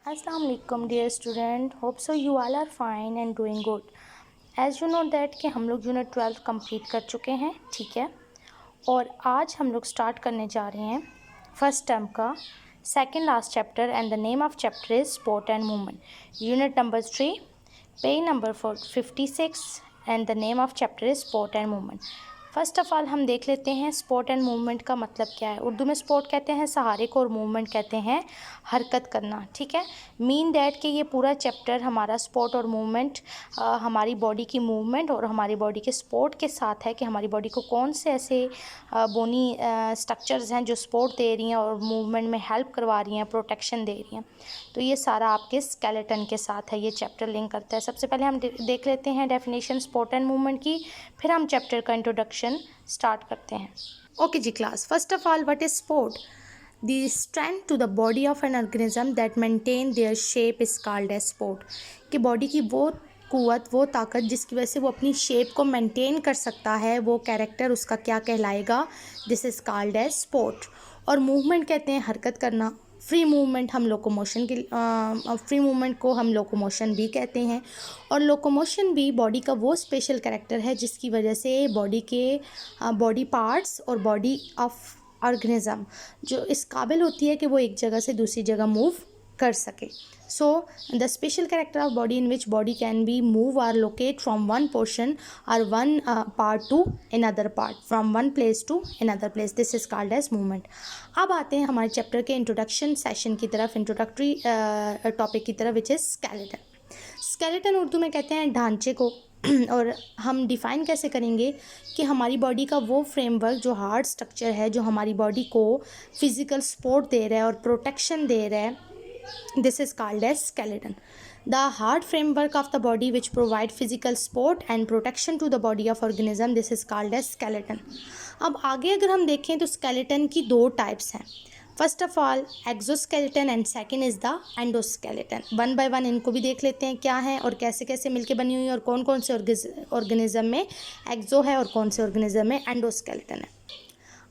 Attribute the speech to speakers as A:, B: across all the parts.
A: Assalamu alaikum dear student, hope so you all are fine and doing good. As you know that कि हम लोग unit 12 complete कर चुके हैं, ठीक है। और आज हम लोग स्टार्ट करने जा रहे हैं फर्स्ट टर्म का second last chapter and the name of chapter is sport and movement, unit number 3, page number 56 and the name of chapter is sport and movement. First of all हम देख लेते हैं sport and movement का मतलब क्या है। उर्दू में sport कहते हैं सहारे को और मूवमेंट कहते हैं हरकत करना, ठीक है। मीन दैट कि ये पूरा चैप्टर हमारा स्पोर्ट और मूवमेंट, हमारी बॉडी की मूवमेंट और हमारी बॉडी के स्पोर्ट के साथ है कि हमारी बॉडी को कौन से ऐसे बोनी स्ट्रक्चर्स हैं जो स्पोर्ट दे रही हैं और मूवमेंट में हेल्प करवा रही हैं, प्रोटेक्शन दे रही हैं। तो ये सारा आपके स्केलेटन के साथ है, ये चैप्टर लिंक करता है। सबसे पहले हम देख लेते हैं डेफिनेशन स्पोर्ट एंड मूवमेंट की, फिर हम चैप्टर का इंट्रोडक्शन स्टार्ट करते हैं। ओके जी class, first of all what is support? The strength to the body of an organism that maintain their shape is called as sport। कि body की वो कुव्वत, वो ताकत जिसकी वजह से वो अपनी शेप को मेंटेन कर सकता है, वो कैरेक्टर उसका क्या कहलाएगा? This is called as support. और मूवमेंट कहते हैं हरकत करना। फ्री मूवमेंट हम लोकोमोशन की फ्री मूवमेंट को हम लोकोमोशन भी कहते हैं। और लोकोमोशन भी बॉडी का वो स्पेशल कैरेक्टर है जिसकी वजह से बॉडी के बॉडी पार्ट्स और बॉडी ऑफ ऑर्गेनिज्म जो इस काबिल होती है कि वो एक जगह से दूसरी जगह मूव कर सके। So the special character of body in which body can be move or locate from one portion और one part to another part, from one place to another place, this is called as movement. अब आते हैं हमारे chapter के introduction session की तरफ, introductory topic की तरफ, which is skeleton. Skeleton Urdu में कहते हैं ढांचे को। और हम डिफ़ाइन कैसे करेंगे कि हमारी बॉडी का वो फ्रेमवर्क जो हार्ड स्ट्रक्चर है, जो हमारी बॉडी को फिज़िकल सपोर्ट दे रहा है और प्रोटेक्शन दे रहा है, this is called as skeleton. The hard framework of the body which provide physical support and protection to the body of organism, this is called as skeleton. अब आगे अगर हम देखें तो स्केलेटन की दो टाइप्स हैं। First of all exoskeleton and second is the endoskeleton. One by one इनको भी देख लेते हैं क्या है और कैसे कैसे मिलके बनी हुई है और कौन कौन से ऑर्गेनिज्म में एक्जो है और कौन से ऑर्गेनिज्म में एंडोस्केलेटन है।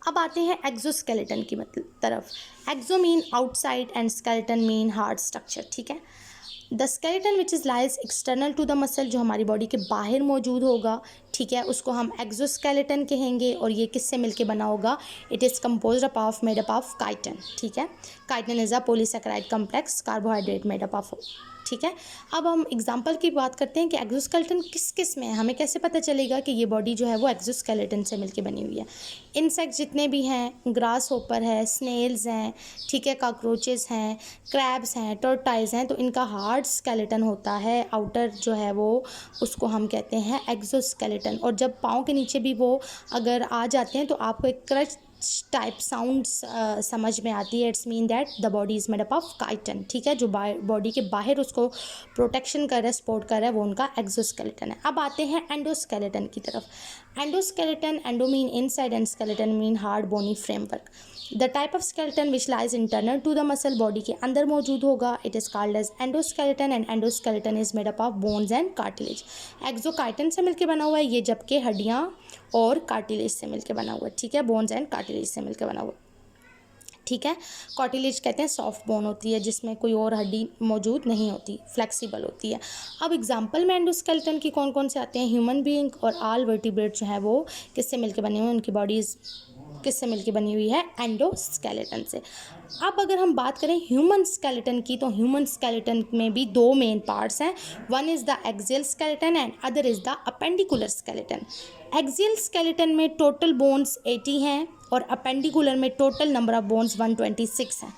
A: अब आते हैं एक्जोस्केलेटन की तरफ। Exo mean outside and skeleton mean hard structure, ठीक है। The skeleton which is lies external to the muscle, जो हमारी बॉडी के बाहर मौजूद होगा, ठीक है, उसको हम एक्जोस्केलेटन कहेंगे। और ये किससे मिलके बना होगा? It is compose of made up of chitin, ठीक है। Chitin is a polysaccharide complex carbohydrate made up of, ठीक है। अब हम एग्जांपल की बात करते हैं कि एक्जोस्केलेटन किस किस में है, हमें कैसे पता चलेगा कि ये बॉडी जो है वो एक्जोस्केलेटन से मिलके बनी हुई है। इंसेक्ट्स जितने भी हैं, ग्रास होपर है, स्नेल्स हैं, ठीक है, कॉकरोचेस हैं, क्रैब्स हैं, टर्टाइल्स हैं, तो इनका हार्ड स्केलेटन होता है, आउटर जो है वो, उसको हम कहते हैं एक्जोस्केलेटन। और जब पाँव के नीचे भी वो अगर आ जाते हैं तो आपको एक क्रच टाइप साउंड समझ में आती है। It's mean that the body is made up of chitin, ठीक है। जो बॉडी के बाहर उसको प्रोटेक्शन कर रहा है, सपोर्ट कर रहा है, वो उनका एक्जोस्केलेटन है। अब आते हैं एंडोस्केलेटन की तरफ। Endoskeleton, endo mean inside and skeleton mean hard bony framework. The type of skeleton which lies internal to the muscle, body के अंदर मौजूद होगा, it is called as endoskeleton and endoskeleton is made up of bones and cartilage. एक्जोकाइटिन से मिलकर बना हुआ है ये, जबकि हड्डियाँ और कार्टिलेज से मिलकर बना हुआ है, ठीक है, बोन्स एंड कार्टिलेज से मिलकर बना हुआ है, ठीक है। कार्टिलेज कहते हैं सॉफ्ट बोन होती है जिसमें कोई और हड्डी मौजूद नहीं होती, फ्लेक्सिबल होती है। अब एग्जांपल में एंडोस्केलेटन की कौन कौन से आते हैं? ह्यूमन बीइंग और ऑल वर्टिब्रेट जो है वो किससे मिलकर बने हुए हैं, उनकी बॉडीज़ किससे मिलकर बनी हुई है? एंडोस्केलेटन से। अब अगर हम बात करें ह्यूमन स्केलेटन की, तो ह्यूमन स्केलेटन में भी दो मेन पार्ट्स हैं। One is the axial skeleton and other is the appendicular skeleton. Axial skeleton में टोटल बोन्स 80 हैं और अपेंडिकुलर में टोटल नंबर ऑफ बोन्स 126 हैं।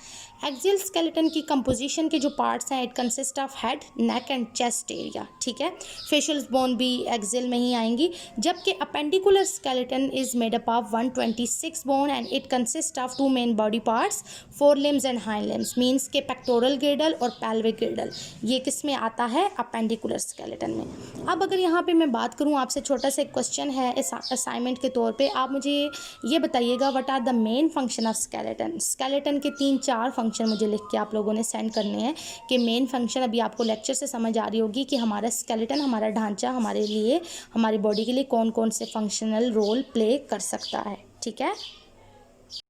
A: एक्सियल स्केलेटन की कंपोजिशन के जो पार्ट्स हैं, it consist of head, neck and chest area, ठीक है। फेशियल बोन भी एक्सियल में ही आएंगी, जबकि appendicular skeleton is made up of 126 bone and it consist of two main body parts, fore limbs and hind limbs, means के pectoral girdle और pelvic गिर्डल। ये किस में आता है? अपेंडिकुलर स्केलेटन में। अब अगर यहाँ पे मैं बात करूँ, आपसे छोटा सा एक क्वेश्चन है असाइनमेंट के तौर पे, आप मुझे ये बताइएगा what are the main function of skeleton. Skeleton के 3-4 फंक्शन मुझे लिख के आप लोगों ने सेंड करने हैं कि मेन फंक्शन अभी आपको लेक्चर से समझ आ रही होगी कि हमारा स्केलेटन, हमारा ढांचा हमारे लिए, हमारी बॉडी के लिए कौन कौन से फंक्शनल रोल प्ले कर सकता है, ठीक है।